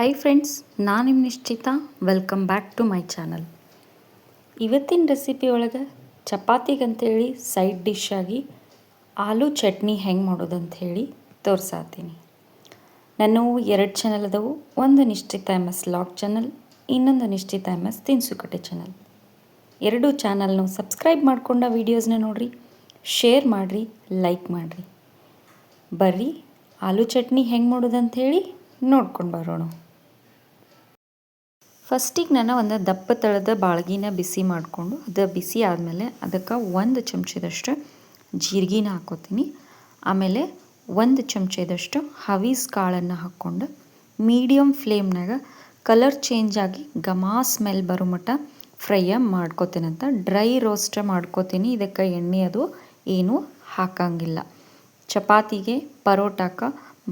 Hi friends, ನಾನು ನಿಮ್ಮ Nishchitha. Welcome back to my channel. ಇವತ್ತಿನ ರೆಸಿಪಿ ಒಳಗೆ ಚಪಾತಿಗಂತೇಳಿ ಸೈಡ್ ಡಿಶ್ ಆಗಿ ಆಲೂ ಚಟ್ನಿ ಹೆಂಗೆ ಮಾಡೋದಂತ ಹೇಳಿ ತೋರ್ಸಾತೀನಿ. ನಾನು 2 ಚಾನಲ್ ಅದಾವು. ಒಂದು ನಿಶ್ಚಿತಾ MS ಲಾಗ್ ಚಾನಲ್, ಇನ್ನೊಂದು ನಿಶ್ಚಿತಾ MS ತಿನಿಸುಕಟ್ಟೆ ಚಾನಲ್. 2 ಚಾನಲ್ನು ಸಬ್ಸ್ಕ್ರೈಬ್ ಮಾಡ್ಕೊಂಡ ವೀಡಿಯೋಸ್ನ ನೋಡಿರಿ, ಶೇರ್ ಮಾಡಿರಿ, ಲೈಕ್ ಮಾಡಿರಿ. ಬರ್ರಿ ಆಲೂ ಚಟ್ನಿ ಹೆಂಗೆ ಮಾಡೋದಂತ ಹೇಳಿ ನೋಡ್ಕೊಂಡು ಬರೋಣ. ಫಸ್ಟಿಗೆ ನಾನು ಒಂದು ದಪ್ಪ ತಳದ ಬಾಳ್ಗಿನ ಬಿಸಿ ಮಾಡಿಕೊಂಡು ಅದು ಬಿಸಿ ಆದಮೇಲೆ ಅದಕ್ಕೆ 1 ಚಮಚದಷ್ಟು ಜೀರಿಗೆನ ಹಾಕೋತೀನಿ. ಆಮೇಲೆ 1 ಚಮಚದಷ್ಟು ಹವೀಸ್ ಕಾಳನ್ನು ಹಾಕ್ಕೊಂಡು ಮೀಡಿಯಮ್ ಫ್ಲೇಮ್ನಾಗ ಕಲರ್ ಚೇಂಜ್ ಆಗಿ ಘಮ ಸ್ಮೆಲ್ ಬರೋ ಮಟ್ಟ ಫ್ರೈ ಮಾಡ್ಕೋತೀನಂತ. ಡ್ರೈ ರೋಸ್ಟ್ ಮಾಡ್ಕೋತೀನಿ. ಇದಕ್ಕೆ ಎಣ್ಣೆ ಅದು ಏನೂ ಹಾಕಂಗಿಲ್ಲ. ಚಪಾತಿಗೆ ಪರೋಟಕ್ಕೆ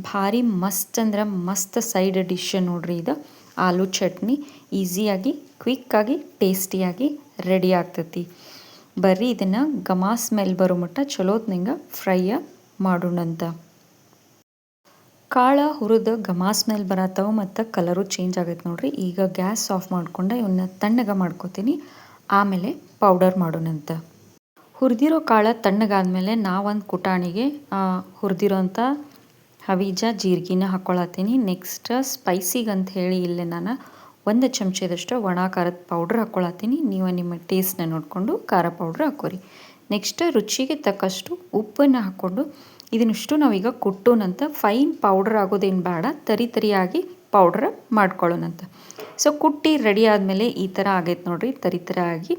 ಭಾರಿ ಮಸ್ತ್ ಅಂದ್ರೆ ಮಸ್ತ್ ಸೈಡ್ ಡಿಶ್ ನೋಡ್ರಿ. ಇದು ಆಲೂ ಚಟ್ನಿ ಈಸಿಯಾಗಿ ಕ್ವಿಕ್ಕಾಗಿ ಟೇಸ್ಟಿಯಾಗಿ ರೆಡಿ ಆಗ್ತೈತಿ. ಬರ್ರಿ ಇದನ್ನು ಘಮ ಸ್ಮೆಲ್ ಬರೋ ಮಟ್ಟ ಚಲೋತ್ನಂಗೆ ಫ್ರೈ ಮಾಡೋಣಂತ. ಕಾಳು ಹುರಿದು ಘಮ ಸ್ಮೆಲ್ ಬರತ್ತವ ಮತ್ತು ಕಲರು ಚೇಂಜ್ ಆಗೈತೆ ನೋಡ್ರಿ. ಈಗ ಗ್ಯಾಸ್ ಆಫ್ ಮಾಡ್ಕೊಂಡು ಇವನ್ನ ತಣ್ಣಗೆ ಮಾಡ್ಕೋತೀನಿ. ಆಮೇಲೆ ಪೌಡರ್ ಮಾಡೋಣಂತ. ಹುರಿದಿರೋ ಕಾಳು ತಣ್ಣಗಾದ್ಮೇಲೆ ನಾವೊಂದು ಕುಟಾಣಿಗೆ ಹುರಿದಿರೋಂಥ ಹವೀಜ ಜೀರಿಗೆನ ಹಾಕ್ಕೊಳತ್ತೀನಿ. ನೆಕ್ಸ್ಟ್ ಸ್ಪೈಸಿಗೆ ಅಂತ ಹೇಳಿ ಇಲ್ಲೇ ನಾನು 1 ಚಮಚದಷ್ಟು ಒಣ ಖಾರದ ಪೌಡ್ರ್ ಹಾಕ್ಕೊಳತ್ತೀನಿ. ನೀವು ನಿಮ್ಮ ಟೇಸ್ಟ್ನ ನೋಡಿಕೊಂಡು ಖಾರ ಪೌಡ್ರ್ ಹಾಕೋರಿ. ನೆಕ್ಸ್ಟ್ ರುಚಿಗೆ ತಕ್ಕಷ್ಟು ಉಪ್ಪನ್ನು ಹಾಕ್ಕೊಂಡು ಇದನ್ನಿಷ್ಟು ನಾವೀಗ ಕುಟ್ಟೋಣಂತ. ಫೈನ್ ಪೌಡ್ರ್ ಆಗೋದೇನು ಬೇಡ, ತರಿಯಾಗಿ ಪೌಡ್ರ್ ಮಾಡ್ಕೊಳ್ಳೋಣಂತ. ಸೊ ಕುಟ್ಟಿ ರೆಡಿ ಆದಮೇಲೆ ಈ ಥರ ಆಗೈತೆ ನೋಡಿರಿ. ತರಿಯಾಗಿ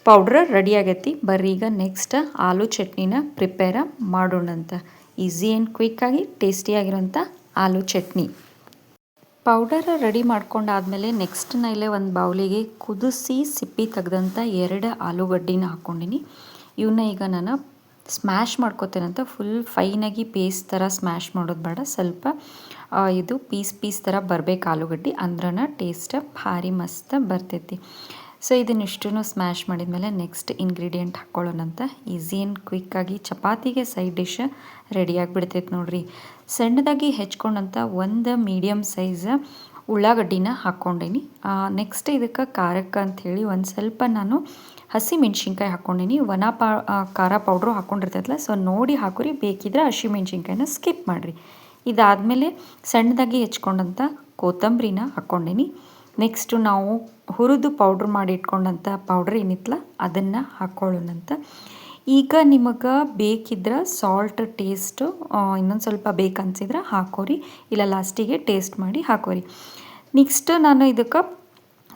ಪೌಡ್ರ್ ರೆಡಿ ಆಗೈತಿ. ಬರ್ರಿ ಈಗ ನೆಕ್ಸ್ಟ್ ಆಲೂ ಚಟ್ನಿನ ಪ್ರಿಪೇರ ಮಾಡೋಣಂತ. ಈಸಿ ಆ್ಯಂಡ್ ಕ್ವಿಕ್ಕಾಗಿ ಟೇಸ್ಟಿಯಾಗಿರೋಂಥ ಆಲೂ ಚಟ್ನಿ. ಪೌಡರ್ ರೆಡಿ ಮಾಡ್ಕೊಂಡಾದ್ಮೇಲೆ ನೆಕ್ಸ್ಟ್ ನಾ ಇಲ್ಲೇ ಒಂದು ಬೌಲಿಗೆ ಕುದಿಸಿ ಸಿಪ್ಪಿ ತೆಗೆದಂಥ 2 ಆಲೂಗಡ್ಡಿನ ಹಾಕ್ಕೊಂಡಿನಿ. ಇವನ್ನ ಈಗ ನಾನು ಸ್ಮ್ಯಾಶ್ ಮಾಡ್ಕೋತೇನಂತ. ಫುಲ್ ಫೈನಾಗಿ ಪೇಸ್ಟ್ ಥರ ಸ್ಮ್ಯಾಶ್ ಮಾಡೋದು ಬೇಡ, ಸ್ವಲ್ಪ ಇದು ಪೀಸ್ ಥರ ಬರಬೇಕು ಆಲೂಗಡ್ಡೆ, ಅಂದ್ರನ ಟೇಸ್ಟ್ ಭಾರಿ ಮಸ್ತ್ ಬರ್ತೈತಿ. ಸೊ ಇದನ್ನಿಷ್ಟು ಸ್ಮ್ಯಾಶ್ ಮಾಡಿದ್ಮೇಲೆ ನೆಕ್ಸ್ಟ್ ಇಂಗ್ರೀಡಿಯೆಂಟ್ ಹಾಕ್ಕೊಳ್ಳೋಣಂತ. ಈಸಿ ಆ್ಯಂಡ್ ಕ್ವಿಕ್ಕಾಗಿ ಚಪಾತಿಗೆ ಸೈಡ್ ಡಿಶ್ ರೆಡಿಯಾಗಿ ಬಿಡ್ತೈತೆ ನೋಡ್ರಿ. ಸಣ್ಣದಾಗಿ ಹೆಚ್ಕೊಂಡಂಥ 1 ಮೀಡಿಯಮ್ ಸೈಜ್ ಉಳ್ಳಾಗಡ್ಡಿನ ಹಾಕ್ಕೊಂಡೀನಿ. ನೆಕ್ಸ್ಟ್ ಇದಕ್ಕೆ ಖಾರಕ್ಕೆ ಅಂಥೇಳಿ ಒಂದು ಸ್ವಲ್ಪ ನಾನು ಹಸಿ ಮೆಣ್ಸಿನ್ಕಾಯಿ ಹಾಕ್ಕೊಂಡೀನಿ. ಖಾರ ಪೌಡ್ರು ಹಾಕ್ಕೊಂಡಿರ್ತೈತಲ್ಲ, ಸೊ ನೋಡಿ ಹಾಕೋರಿ. ಬೇಕಿದ್ರೆ ಹಸಿ ಮೆಣ್ಸಿನ್ಕಾಯಿನ ಸ್ಕಿಪ್ ಮಾಡಿರಿ. ಇದಾದಮೇಲೆ ಸಣ್ಣದಾಗಿ ಹೆಚ್ಕೊಂಡಂಥ ಕೊತ್ತಂಬರಿನ ಹಾಕ್ಕೊಂಡೀನಿ. ನೆಕ್ಸ್ಟು ನಾವು ಹುರಿದು ಪೌಡ್ರ್ ಮಾಡಿ ಇಟ್ಕೊಂಡಂಥ ಪೌಡ್ರ್ ಏನಿತ್ತಲ್ಲ ಅದನ್ನು ಹಾಕ್ಕೊಳ್ಳೋಣಂತ. ಈಗ ನಿಮಗೆ ಬೇಕಿದ್ರೆ ಸಾಲ್ಟ್ ಟೇಸ್ಟು ಇನ್ನೊಂದು ಸ್ವಲ್ಪ ಬೇಕನ್ಸಿದ್ರೆ ಹಾಕೋರಿ, ಇಲ್ಲ ಲಾಸ್ಟಿಗೆ ಟೇಸ್ಟ್ ಮಾಡಿ ಹಾಕೋರಿ. ನೆಕ್ಸ್ಟ್ ನಾನು ಇದಕ್ಕೆ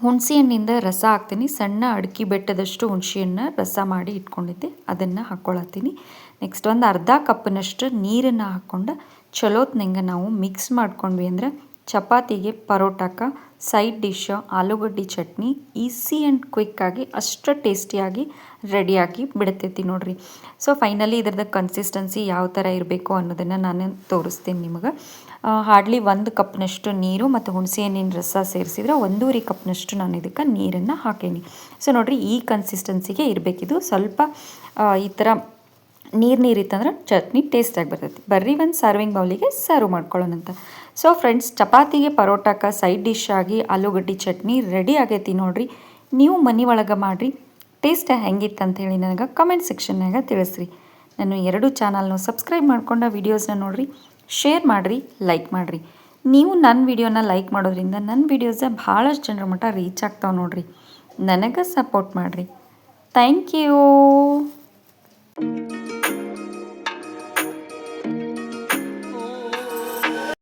ಹುಣಸೆ ಹಣ್ಣಿಂದ ರಸ ಹಾಕ್ತೀನಿ. ಸಣ್ಣ ಅಡಿಕೆ ಬೆಟ್ಟದಷ್ಟು ಹುಣಸೆಹಣ್ಣು ರಸ ಮಾಡಿ ಇಟ್ಕೊಂಡಿದ್ದೆ, ಅದನ್ನು ಹಾಕ್ಕೊಳತ್ತೀನಿ. ನೆಕ್ಸ್ಟ್ ಒಂದು ಅರ್ಧ ಕಪ್ನಷ್ಟು ನೀರನ್ನು ಹಾಕ್ಕೊಂಡು ಚಲೋತ್ನಂಗೆ ನಾವು ಮಿಕ್ಸ್ ಮಾಡ್ಕೊಂಡ್ವಿ ಅಂದರೆ ಚಪಾತಿಗೆ ಪರೋಟಕ್ಕೆ ಸೈಡ್ ಡಿಶ್ ಆಲೂಗಡ್ಡೆ ಚಟ್ನಿ ಈಸಿ ಆ್ಯಂಡ್ ಕ್ವಿಕ್ಕಾಗಿ ಅಷ್ಟು ಟೇಸ್ಟಿಯಾಗಿ ರೆಡಿಯಾಗಿ ಬಿಡ್ತೈತಿ ನೋಡ್ರಿ. ಸೊ ಫೈನಲಿ ಇದ್ರದ್ದು ಕನ್ಸಿಸ್ಟೆನ್ಸಿ ಯಾವ ಥರ ಇರಬೇಕು ಅನ್ನೋದನ್ನು ನಾನು ತೋರಿಸ್ತೀನಿ ನಿಮಗೆ. ಹಾರ್ಡ್ಲಿ 1 ಕಪ್ನಷ್ಟು ನೀರು ಮತ್ತು ಹುಣಸೆ ಹಣ್ಣಿನ ರಸ ಸೇರಿಸಿದ್ರೆ 1.5 ಕಪ್ನಷ್ಟು ನಾನು ಇದಕ್ಕೆ ನೀರನ್ನು ಹಾಕೀನಿ. ಸೊ ನೋಡಿರಿ, ಈ ಕನ್ಸಿಸ್ಟೆನ್ಸಿಗೆ ಇರಬೇಕಿದು. ಸ್ವಲ್ಪ ಈ ಥರ ನೀರಿತ್ತಂದ್ರೆ ಚಟ್ನಿ ಟೇಸ್ಟಾಗಿ ಬರ್ತೈತಿ. ಬರ್ರಿ ಒಂದು ಸರ್ವಿಂಗ್ ಬೌಲಿಗೆ ಸರ್ವ್ ಮಾಡ್ಕೊಳ್ಳೋಣಂತ. ಸೊ ಫ್ರೆಂಡ್ಸ್, ಚಪಾತಿಗೆ ಪರೋಟಕ್ಕೆ ಸೈಡ್ ಡಿಶ್ ಆಗಿ ಆಲೂಗಡ್ಡೆ ಚಟ್ನಿ ರೆಡಿ ಆಗೈತಿ ನೋಡ್ರಿ. ನೀವು ಮನೆ ಒಳಗೆ ಮಾಡಿರಿ. ಟೇಸ್ಟ್ ಹೆಂಗಿತ್ತು ಅಂತೇಳಿ ನನಗೆ ಕಮೆಂಟ್ ಸೆಕ್ಷನ್ನಾಗ ತಿಳಿಸ್ರಿ. ನಾನು 2 ಚಾನಲ್ನು ಸಬ್ಸ್ಕ್ರೈಬ್ ಮಾಡ್ಕೊಂಡ ವೀಡಿಯೋಸ್ನ ನೋಡಿರಿ, ಶೇರ್ ಮಾಡಿರಿ, ಲೈಕ್ ಮಾಡಿರಿ. ನೀವು ನನ್ನ ವಿಡಿಯೋನ ಲೈಕ್ ಮಾಡೋದ್ರಿಂದ ನನ್ನ ವೀಡಿಯೋಸ ಭಾಳಷ್ಟು ಜನರ ಮಟ್ಟ ರೀಚ್ ಆಗ್ತಾವೆ ನೋಡ್ರಿ. ನನಗೆ ಸಪೋರ್ಟ್ ಮಾಡಿರಿ. Thank you.